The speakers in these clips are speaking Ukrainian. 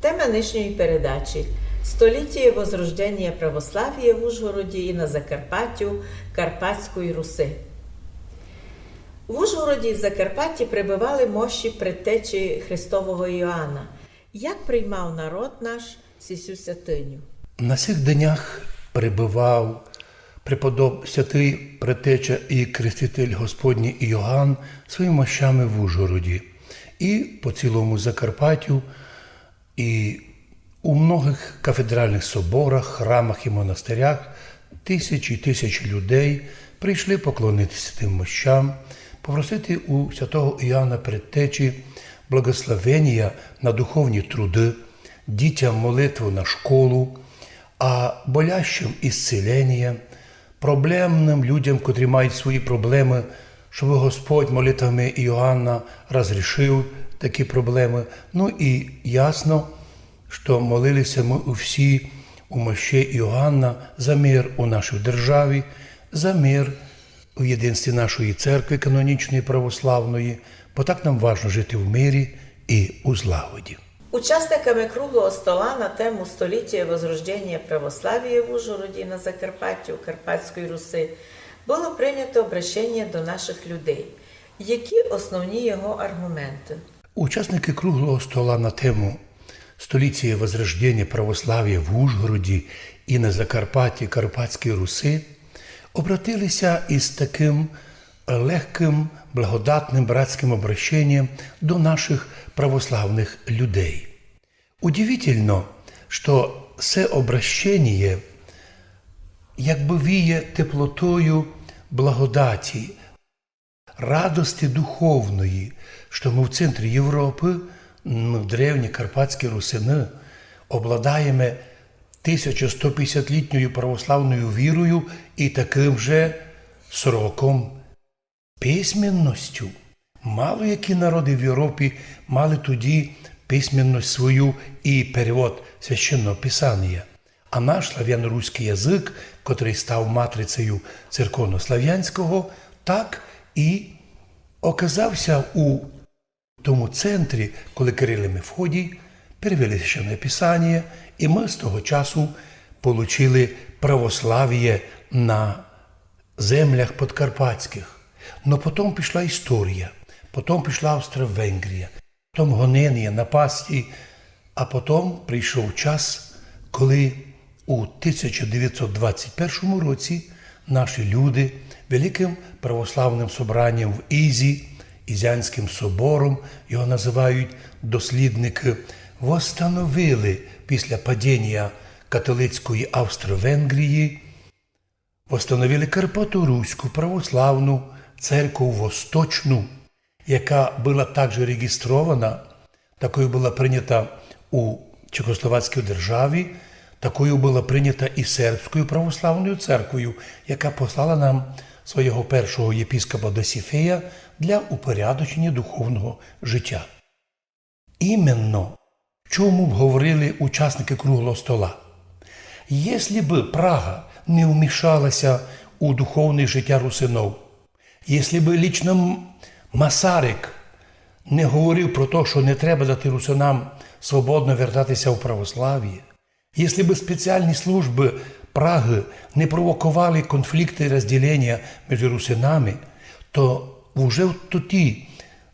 Тема нинішньої передачі – століття возрождення православ'я в Ужгороді і на Закарпаттю Карпатської Руси. В Ужгороді і в Закарпатті прибували мощі предтечі Христового Іоанна. Як приймав народ наш сісю святиню? На цих днях прибував святий предтеча і креститель Господній Іоанн своїми мощами в Ужгороді. І по цілому Закарпаттю, і у многих кафедральних соборах, храмах і монастирях тисячі і тисячі людей прийшли поклонитися тим мощам, попросити у святого Іоанна предтечі благословення на духовні труди, дітям молитву на школу, а болящим ісцілення, проблемним людям, котрі мають свої проблеми, щоб Господь молитвами Іоанна розрішив такі проблеми. Ну і ясно, що молилися ми всі у мощі Іоанна за мир у нашій державі, за мир у єдинстві нашої церкви канонічної православної, бо так нам важливо жити в мирі і у злагоді. Учасниками круглого стола на тему століття возрождення православ'я в Ужгороді і на Закарпаттю Карпатської Руси було прийнято обращення до наших людей. Які основні його аргументи? Учасники круглого стола на тему століття возрождення православ'я в Ужгороді і на Закарпатті Карпатської Руси обратилися із таким легким, благодатним братським обращенням до наших православних людей. Удивительно, що це обращення якби віє теплотою благодаті, радості духовної, що ми в центрі Європи, в древні Карпатські Русини, обладаємо 1150-літньою православною вірою і таким же сроком письменністю. Мало які народи в Європі мали тоді письменність свою і перевод священного писання. А наш слав'яно-руський язик, котрий став матрицею церковно-слав'янського, так і оказався у тому центрі, коли Кирил і Мефодій перевели священне писання, і ми з того часу отримали православ'я на землях подкарпатських. Но потім пішла історія, потім пішла Австро-Венгрія, потім гонення, напасті, а потім прийшов час, коли у 1921 році наші люди великим православним собранням в Ізі, Ізянським собором, його називають дослідники, восстановили після падіння католицької Австро-Венгрії, восстановили Карпато-Руську православну церкву Восточну, яка була також реєстрована, такою була прийнята у Чехословацькій державі, такою була прийнята і Сербською православною церквою, яка послала нам свого першого єпископа Досифея для упорядочення духовного життя. Іменно в чому говорили учасники круглого стола. Якщо б Прага не вмішалася у духовне життя русинов, якщо б лично Масарик не говорив про те, що не треба дати русинам свободно вертатися в православ'я, якщо б спеціальні служби Праги не провокували конфлікти і розділення між русинами, то вже в ті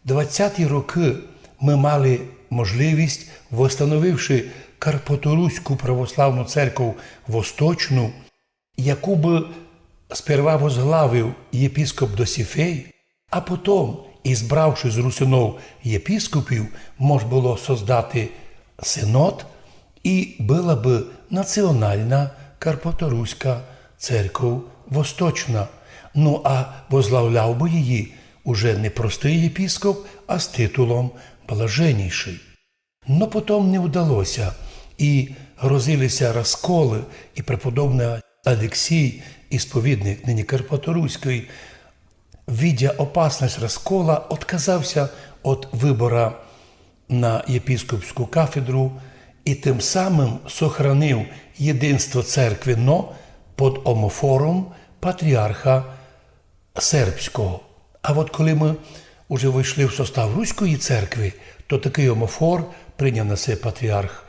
20-ті роки ми мали можливість, восстановивши Карпаторуську православну церкву Восточну, яку би сперва возглавив єпископ Досифей, а потім, ізбравши з русинов єпископів, можна було создати синод, і була б національна Карпаторуська церква Восточна. Ну, а возглавляв би її уже не простий єпископ, а з титулом блаженніший. Но потім не вдалося, і грозилися розколи, і преподобний Алексій, ісповідник нині Карпаторуської, видя опасність розкола, отказався від вибору на єпископську кафедру і тим самим сохранив єдинство церкви, но під омофором патріарха сербського. А от коли ми вже вийшли в состав Руської церкви, то такий омофор прийняв на себе патріарх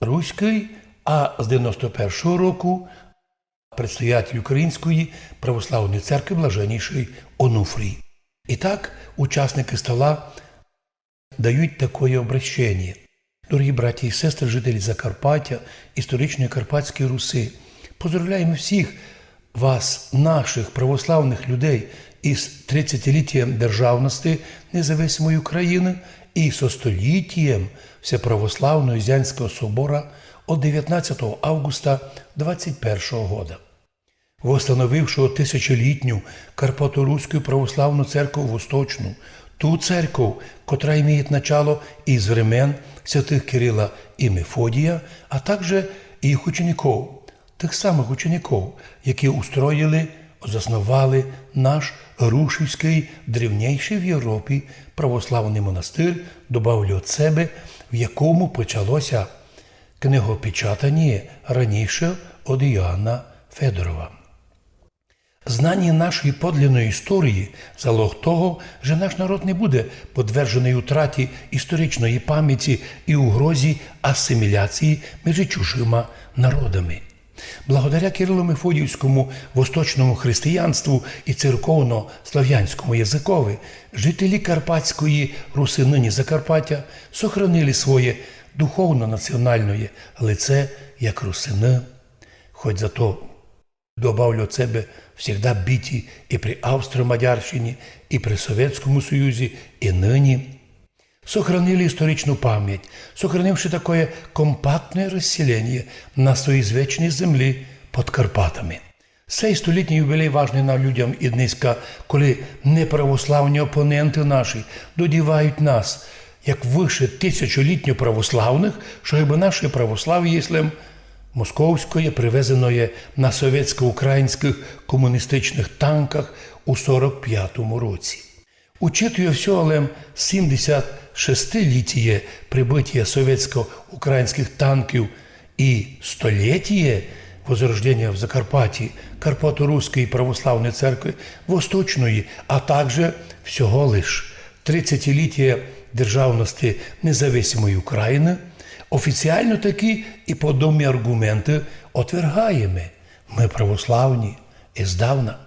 Руський, а з 91-го року предстоятель Української православної церкви блаженніший Онуфрій. І так учасники стола дають таке обращення. Дорогі браті і сестри, жителі Закарпаття, історичної Карпатської Руси, поздравляємо всіх вас, наших православних людей, із 30-літтям державності незалежної України і со століттям Всеправославного Ізянського собора от 19 августа 21 года. Восстановившого тисячолітню Карпато-Руську православну церкву Восточну, ту церкву, котра имеє начало із времен святих Кирила і Мефодія, а також їх учеників, тих самих учеників, які устроїли, заснували наш Грушівський, древніший в Європі православний монастир, добавлю від себе, в якому почалося книгопечатання раніше від Іоанна Федорова. Знання нашої подлинної історії – залог того, що наш народ не буде подвержений утраті історичної пам'яті і угрозі асиміляції між чужими народами. Благодаря Кирило-Мефодіївському восточному християнству і церковно-слав'янському язикові жителі Карпатської Руси, нині Закарпаття, сохранили своє духовно-національне лице як русини, хоч зато добавлю от себе всегда биті і при Австро-Мадярщині, і при Совєтському Союзі, і нині. Сохранили історичну пам'ять, сохранивши таке компактне розселення на своїй звичній землі під Карпатами. Цей столітній юбілей важний нам людям і днеска, коли неправославні опоненти наші додівають нас, як вище тисячолітньо православних, що якби наше православ'я, якщо московської, привезеної на совєтсько-українських комуністичних танках у 45-му році. Учитує всього 76-ліття прибиття совєтсько-українських танків і століття возрождення в Закарпатті Карпато-Руської православної церкви Восточної, а також всього лиш 30-ліття державності незалежної України, офіціально такі і подобні аргументи отвергаємо. Ми православні і здавна.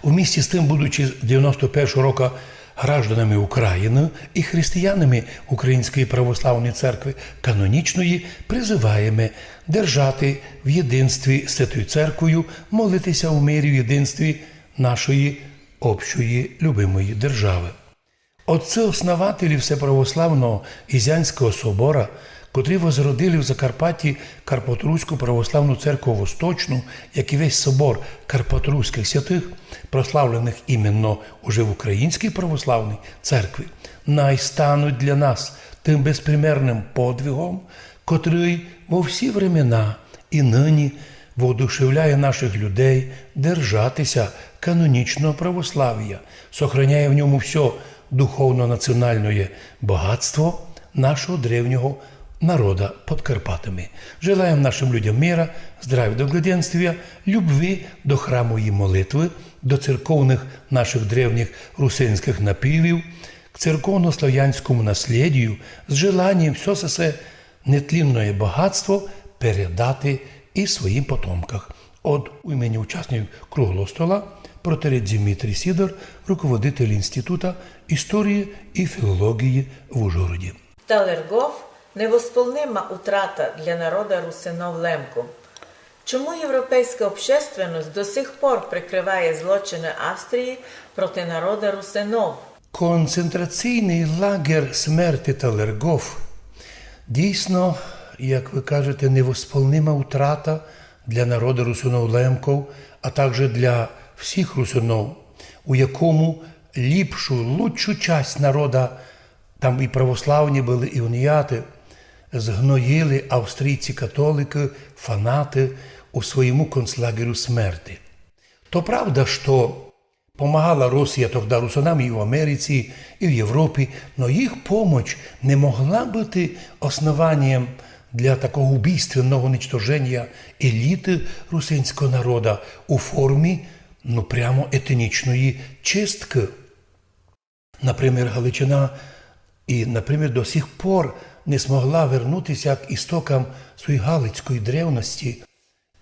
Вместе з тим, будучи 91-го року гражданами України і християнами Української православної церкви канонічної, призиваємо держати в єдинстві з Святою Церквою, молитися у мирі в єдинстві нашої общої любимої держави. Отці-основателі Всеправославного Ізянського собора, котрі возродили в Закарпатті Карпато-Руську православну церкву Восточну, як і весь собор Карпато-Руських святих, прославлених іменно уже в Українській православній церкві, найстануть для нас тим безпримерним подвигом, котрий во всі времена і нині воодушевляє наших людей держатися канонічного православ'я, сохраняє в ньому все духовно-національне багатство нашого древнього народа под Карпатами. Желаем нашим людям мира, здравия, благоденствия, любви до храму і молитви, до церковних наших древніх русинських напівів, к церковно-слав'янському наслідію, з желанням все це нетлінне багатство передати і своїм потомкам. От імені учасників круглого стола протерет Дмитрий Сидор, руководитель Інституту історії і філології в Ужгороді. Талергов – невосполнима утрата для народа русинов Лемку. Чому європейська общественність до сих пор прикриває злочини Австрії проти народа русинов? Концентраційний лагер смерті Талергов дійсно, як ви кажете, невосполнима утрата для народу русинов Лемков, а також для всіх русинов, у якому лучшу часть народа, там і православні були, і уніяти, згноїли австрійці-католики, фанати у своєму концлагерю смерти. То правда, що помагала Росія тоді русинам і в Америці, і в Європі, но їх помощь не могла бути основанням для такого убийственного уничтожения еліти русинського народу у формі, прямо етнічної чистки. Наприклад, Галичина і, до сих пор не змогла вернутися к істокам своєї галицької древності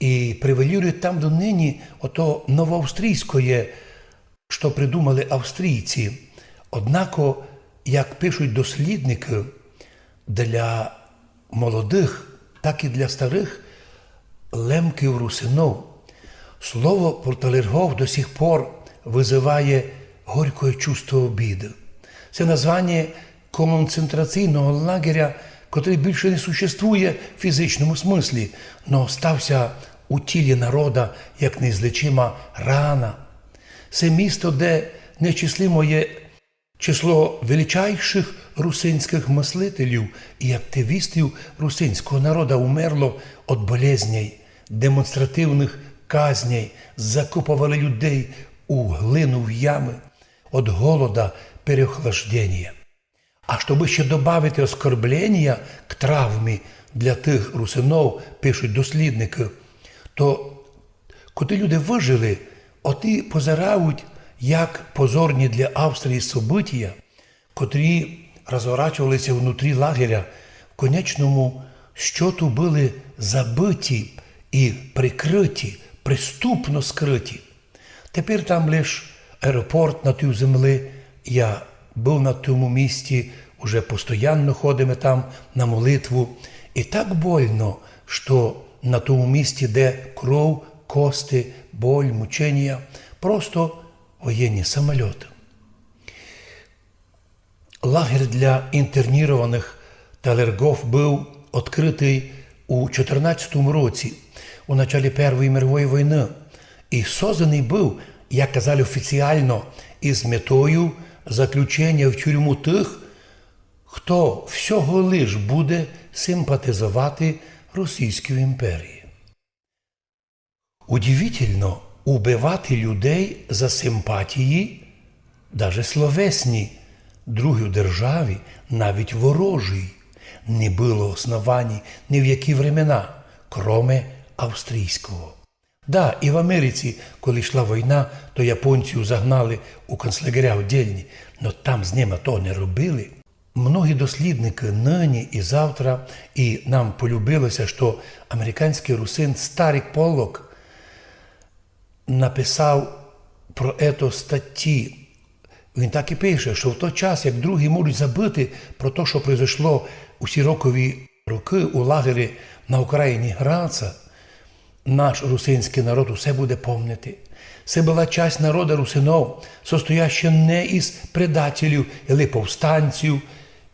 і превалює там донині ото новоавстрійське, що придумали австрійці. Однако, як пишуть дослідники, для молодих, так і для старих лемків русинов слово «проталергов» до сих пор визиває горькое чувство обіди. Це названня концентраційного лагеря, котрий більше не существує в фізичному смислі, но стався у тілі народа як неізлечима рана. Це місто, де нечислимо є число величайших русинських мислителів і активістів русинського народу умерло від болезней, демонстративних казней, закопували людей у глину в ями, від голода, переохлаждення. А щоб ще додати оскорблення к травмі для тих русинов, пишуть дослідники, то коли люди вижили, оті позирають, як позорні для Австрії события, котрі розворачувалися внутрі лагеря, в конечному счету були забиті і прикриті, преступно скриті. Тепер там лише аеропорт на тій землі. Я був на тому місці, уже постійно ходимо там на молитву. І так больно, що на тому місці, де кров, кости, боль, мучення, просто воєнні самоліти. Лагерь для інтернірованих талергов був відкритий у 14 році, у началі Першої мирової війни, і созданий був, як казали офіційно, із метою заключення в тюрму тих, хто всього лиш буде симпатизувати Російській імперії. Удивительно, убивати людей за симпатії, навіть словесні, другій державі, навіть ворожій, не було оснований ні в які времена, кроме австрійського. Да, і в Америці, коли йшла війна, то японців загнали у концлагеря віддільні, но там з ними то не робили. Многі дослідники нині і завтра, і нам полюбилося, що американський русин Старик Поллок написав про це статті. Він так і пише, що в той час, як другі можуть забити про те, що произошло у сірокові роки у лагері на Україні Граца, наш русинський народ усе буде помнити. Це була часть народу русинов, состояща не із предателів і повстанців,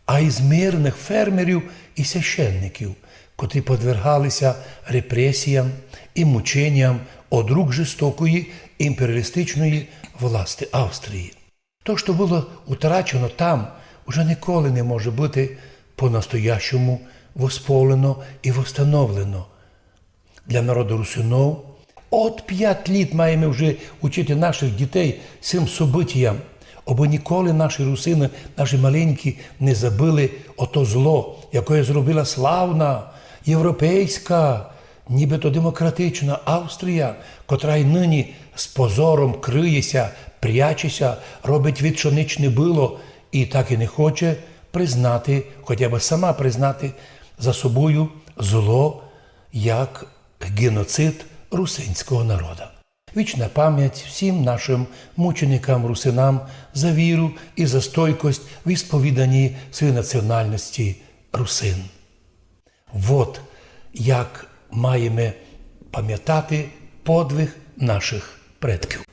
а із мирних фермерів і священників, котрі подвергалися репресіям і мученням від рук жорстокої імперіалістичної власти Австрії. То, що було утрачено там, уже ніколи не може бути по-настоящому восполено і восстановлено. Для народу русинов от 5 літ маємо вже учити наших дітей цим событіям, аби ніколи наші русини, наші маленькі, не забили ото зло, яке зробила славна, європейська, нібито демократична Австрія, котра й нині з позором криється, прячеться, робить від, що ніч не було, і так і не хоче признати, хоча б сама признати за собою зло, як геноцид русинського народу. Вічна пам'ять всім нашим мученикам-русинам за віру і за стойкость в ісповіданні своєї національності русин. Вот як маємо пам'ятати подвиг наших предків.